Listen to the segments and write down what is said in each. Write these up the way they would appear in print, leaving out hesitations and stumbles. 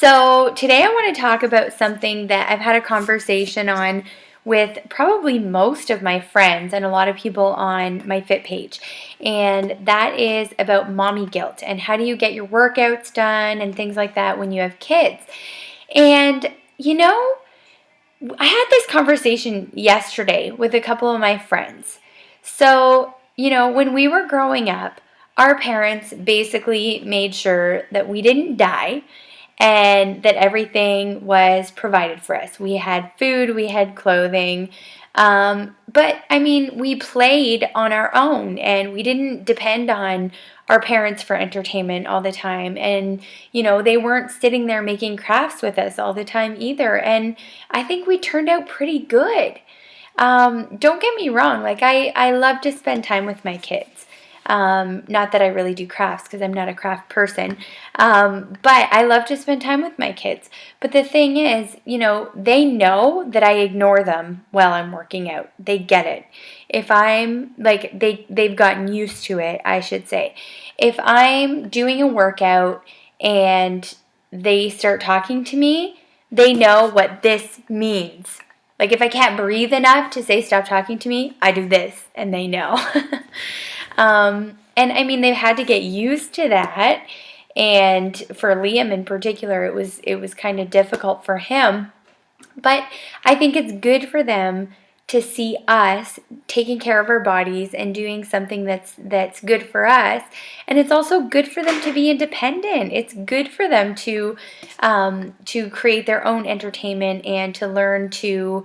So, today I want to talk about something that I've had a conversation on with probably most of my friends and a lot of people on my Fit page. And that is about mommy guilt and how do you get your workouts done and things like that when you have kids. And, I had this conversation yesterday with a couple of my friends. So, when we were growing up, our parents basically made sure that we didn't die and that everything was provided for us. We had food, we had clothing. But I mean, we played on our own and we didn't depend on our parents for entertainment all the time. And, they weren't sitting there making crafts with us all the time either. And I think we turned out pretty good. Don't get me wrong, like I love to spend time with my kids. Not that I really do crafts because I'm not a craft person, but I love to spend time with my kids. But the thing is, they know that I ignore them while I'm working out. They get it. If I'm like they've gotten used to it, I should say. If I'm doing a workout and they start talking to me, they know what this means. Like if I can't breathe enough to say stop talking to me, I do this and they know. And I mean they've had to get used to that. And for Liam in particular, it was kind of difficult for him. But I think it's good for them to see us taking care of our bodies and doing something that's good for us. And it's also good for them to be independent. It's good for them to create their own entertainment and to learn to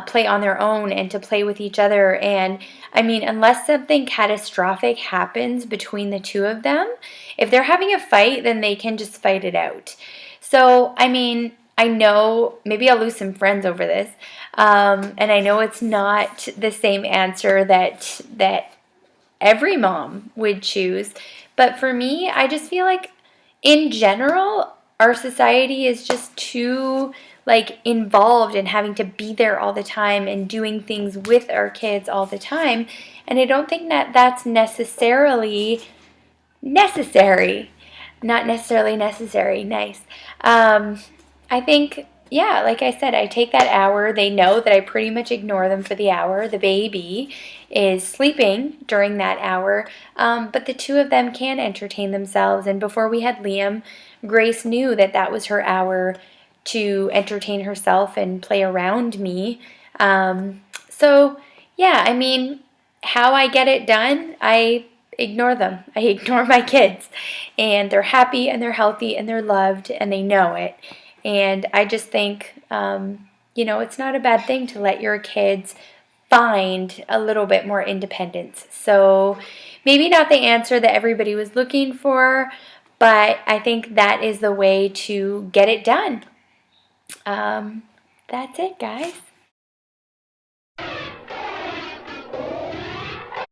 play on their own and to play with each other. And I mean, unless something catastrophic happens between the two of them, if they're having a fight, then they can just fight it out. So, I mean, I know maybe I'll lose some friends over this, and I know it's not the same answer that every mom would choose, but for me, I just feel like in general, our society is just too like involved in having to be there all the time and doing things with our kids all the time, and I don't think that that's necessarily necessary. Not necessarily necessary. Nice. I think, yeah, like I said, I take that hour. They know that I pretty much ignore them for the hour. The baby is sleeping during that hour, but the two of them can entertain themselves. And before we had Liam, Grace knew that that was her hour to entertain herself and play around me. So, yeah, I mean, how I get it done, I ignore them. I ignore my kids. And they're happy and they're healthy and they're loved and they know it. And I just think, it's not a bad thing to let your kids find a little bit more independence. So maybe not the answer that everybody was looking for, but I think that is the way to get it done. That's it, guys.